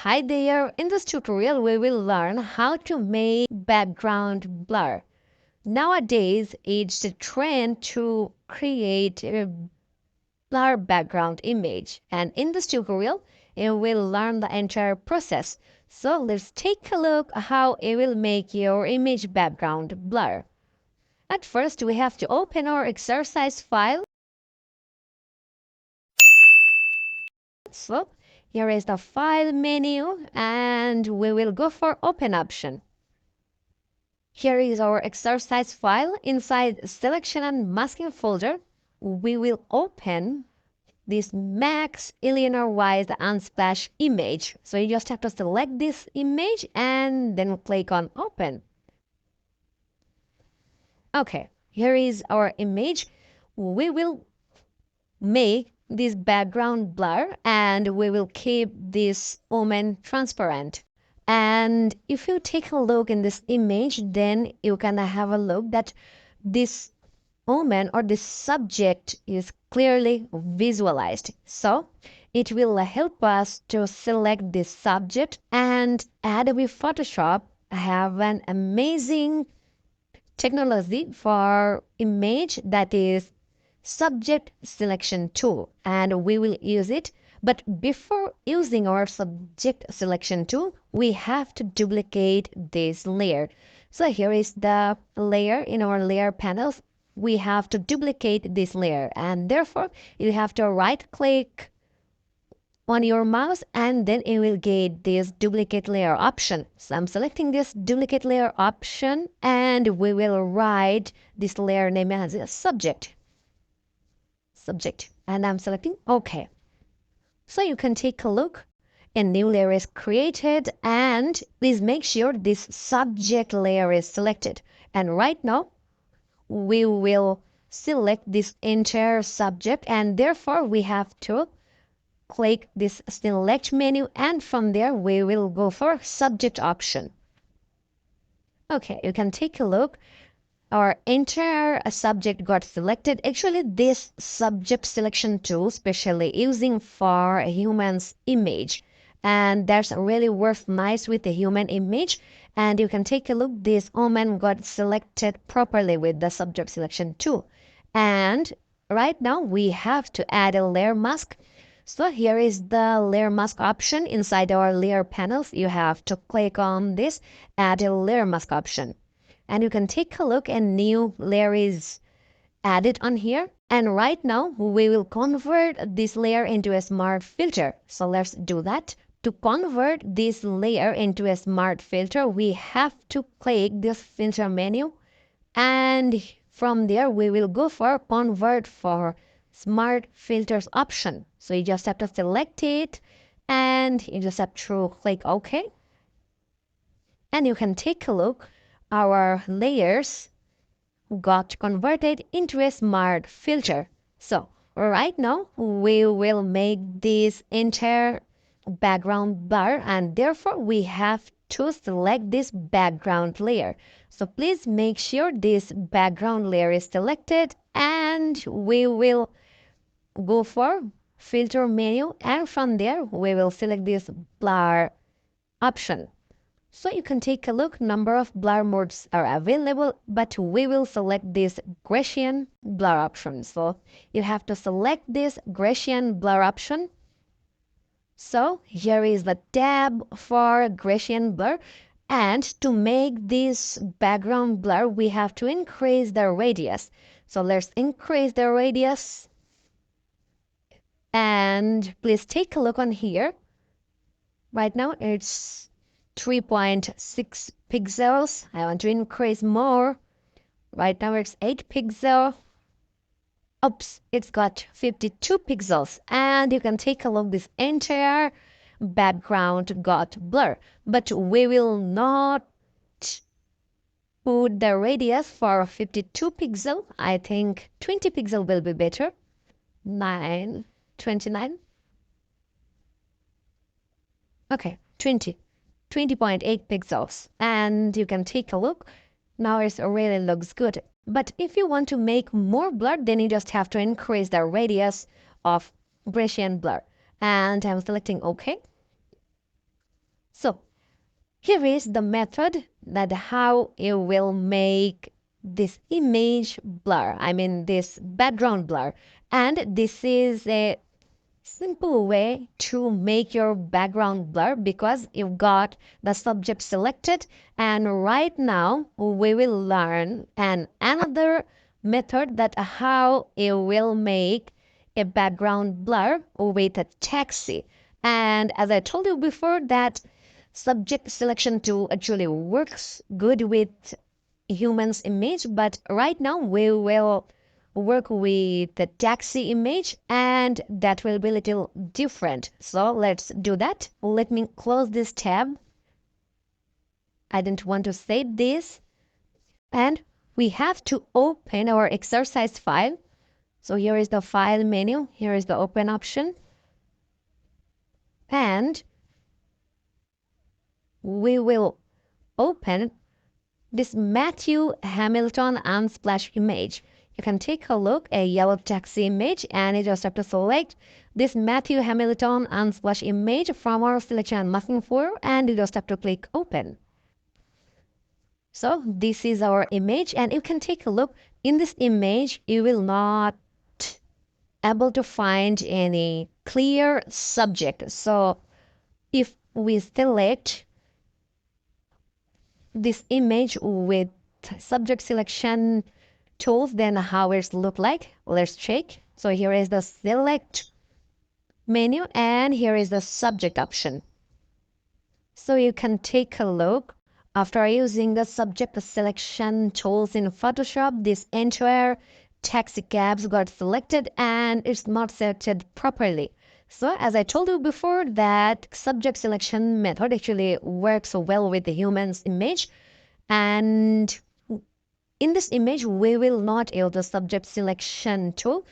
Hi there, in this tutorial we will learn how to make background blur. Nowadays it's a trend to create a blur background image, and in this tutorial you will learn the entire process. So let's take a look how it will make your image background blur. At first we have to open our exercise file. So here is the file menu and we will go for open option. Here is our exercise file. Inside selection and masking folder, we will open this Max Illinois Wise Unsplash image. So you just have to select this image and then click on open. Okay, here is our image. We will make this background blur and we will keep this woman transparent. And if you take a look in this image, then you can have a look that this woman or this subject is clearly visualized. So it will help us to select this subject, and Adobe Photoshop have an amazing technology for image that is subject selection tool, and we will use it. But before using our subject selection tool, we have to duplicate this layer. So here is the layer in our layer panels. We have to duplicate this layer, and therefore you have to right click on your mouse and then you will get this duplicate layer option. So I'm selecting this duplicate layer option and we will write this layer name as a subject, and I'm selecting OK. So you can take a look. A new layer is created, and please make sure this subject layer is selected. And right now we will select this entire subject, and therefore we have to click this select menu, and from there we will go for subject option. Okay, you can take a look. Our entire subject got selected. Actually, this subject selection tool specially using for a human's image, and that's really works nice with the human image. And you can take a look, this woman got selected properly with the subject selection tool. And right now we have to add a layer mask. So here is the layer mask option inside our layer panels. You have to click on this add a layer mask option, and you can take a look, and new layer is added on here. And right now we will convert this layer into a smart filter. So let's do that. To convert this layer into a smart filter, we have to click this filter menu, and from there we will go for convert for smart filters option. So you just have to select it and you just have to click OK, and you can take a look. Our layers got converted into a smart filter. So right now we will make this entire background blur, and therefore we have to select this background layer. So please make sure this background layer is selected, and we will go for filter menu, and from there we will select this blur option. So you can take a look, number of blur modes are available, but we will select this Gaussian blur option. So you have to select this Gaussian blur option. So here is the tab for Gaussian blur, and to make this background blur we have to increase the radius. So let's increase the radius, and please take a look on here. Right now it's 3.6 pixels. I want to increase more. Right now it's 8 pixels. Oops, it's got 52 pixels. And you can take a look, this entire background got blur. But we will not put the radius for 52 pixel. I think 20 pixel will be better. 29. Okay, 20.8 pixels, and you can take a look. Now it really looks good. But if you want to make more blur, then you just have to increase the radius of Gaussian blur. And I'm selecting OK. Here is the method that how you will make this image blur. I mean this background blur. And this is a simple way to make your background blur because you've got the subject selected. And right now we will learn another method that how you will make a background blur with a taxi. And as I told you before, that subject selection tool actually works good with humans image, but right now we will work with the taxi image and that will be a little different. So let's do that. Let me close this tab. I don't want to save this. And we have to open our exercise file. So here is the file menu. Here is the open option. And we will open this Matthew Hamilton Unsplash image. You can take a look at yellow taxi image and you just have to select this Matthew Hamilton Unsplash image from our selection masking folder and you just have to click open. So this is our image and you can take a look. In this image, you will not able to find any clear subject. So if we select this image with subject selection tools, then how it look like? Let's check. So here is the select menu and here is the subject option. So you can take a look. After using the subject selection tools in Photoshop, this entire taxi cabs got selected and it's not selected properly. So as I told you before, that subject selection method actually works well with the human's image. And in this image, we will not use the subject selection tool.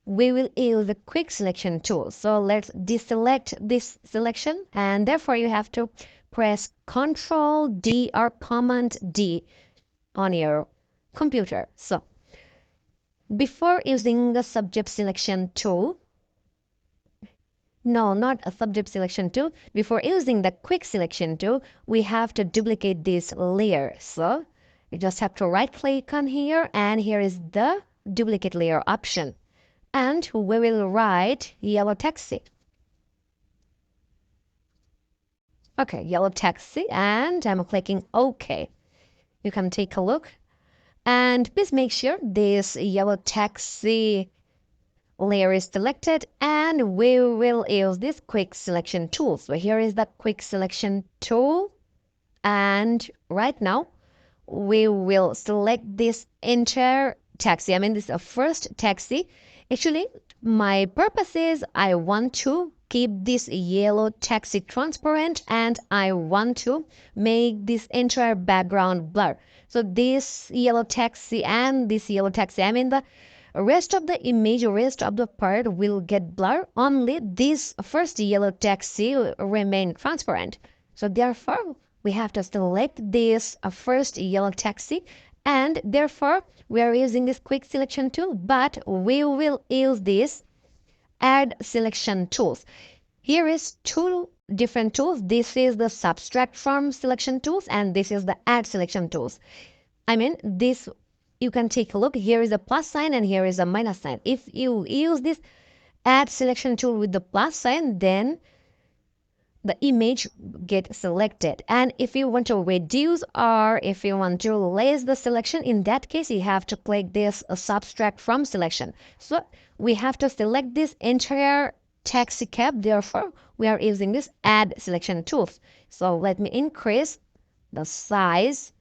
We will use the quick selection tool. So let's deselect this selection and therefore you have to press Ctrl D or Command D on your computer. So before using the subject selection tool, no, not a subject selection tool. Before using the quick selection tool, we have to duplicate this layer. So you just have to right click on here and here is the duplicate layer option. And we will write yellow taxi. Okay, yellow taxi and I'm clicking OK. You can take a look and please make sure this yellow taxi layer is selected and we will use this quick selection tool. So here is the quick selection tool and right now we will select this entire taxi. I mean this is a first taxi. Actually my purpose is I want to keep this yellow taxi transparent and I want to make this entire background blur. So this yellow taxi and this yellow taxi, I mean the rest of the image, rest of the part will get blur. Only this first yellow taxi will remain transparent. So therefore, we have to select this first yellow taxi and therefore we are using this quick selection tool, but we will use this add selection tools. Here is two different tools. This is the subtract from selection tools and this is the add selection tools. I mean this, you can take a look. Here is a plus sign and here is a minus sign. If you use this add selection tool with the plus sign, then the image get selected. And if you want to reduce or if you want to raise the selection, in that case you have to click this subtract from selection. So we have to select this entire taxi cab, therefore we are using this add selection tools. So let me increase the size.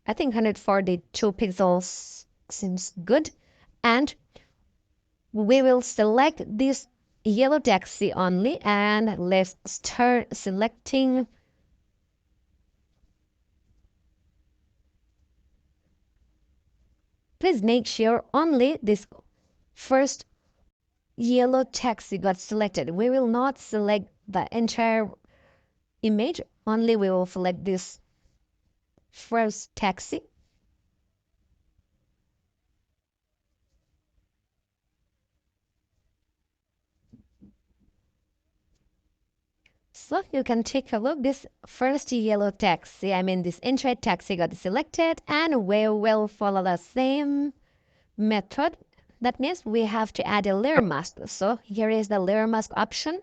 I think 142 pixels seems good. And we will select this yellow taxi only and let's start selecting. Please make sure only this first yellow taxi got selected. We will not select the entire image, only we will select this first taxi. So you can take a look. This first yellow taxi, this entry taxi got selected, and we will follow the same method. That means we have to add a layer mask. So here is the layer mask option.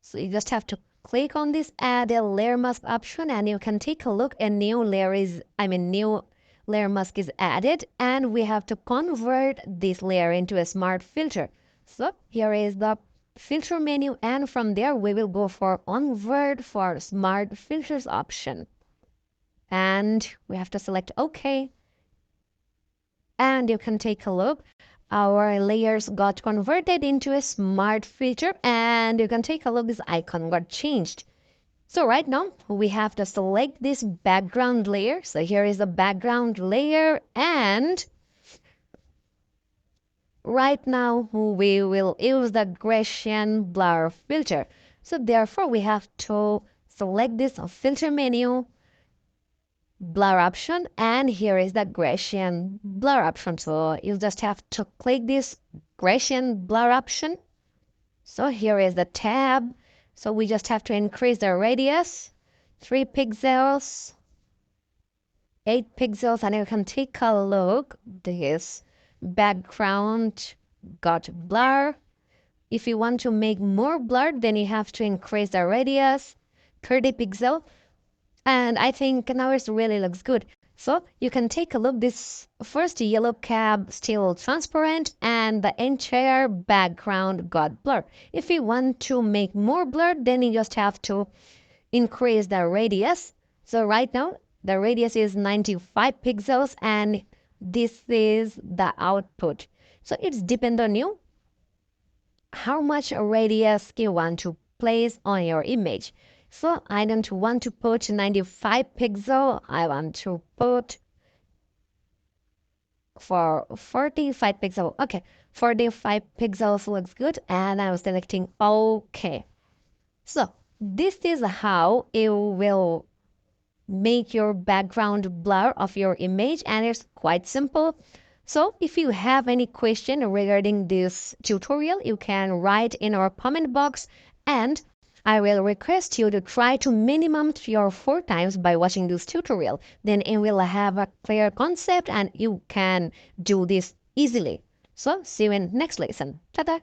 So you just have to click on this add a layer mask option, and you can take a look. A new layer mask is added, and we have to convert this layer into a smart filter. So here is the filter menu, and from there we will go for convert for smart filters option, and we have to select OK, and you can take a look. Our layers got converted into a smart filter, and you can take a look. This icon got changed. So right now we have to select this background layer. So here is the background layer, and right now we will use the Gaussian blur filter. So therefore we have to select this filter menu, blur option, and here is the Gaussian blur option. So you just have to click this Gaussian blur option. So here is the tab. So we just have to increase the radius 3 pixels, 8 pixels, and you can take a look. This background got blur. If you want to make more blur, then you have to increase the radius 30 pixels. And I think now it really looks good. So you can take a look. This first yellow cab still transparent, and the entire background got blur. If you want to make more blur, then you just have to increase the radius. So right now the radius is 95 pixels, and this is the output. So it's depend on you how much radius you want to place on your image. So I don't want to put 95 pixel. I want to put for 45 pixel. Okay, 45 pixels looks good, and I'm selecting OK. So this is how you will make your background blur of your image, and it's quite simple. So if you have any question regarding this tutorial, you can write in our comment box, and I will request you to try to minimum 3 or 4 times by watching this tutorial. Then you will have a clear concept and you can do this easily. So see you in next lesson. Ta-da!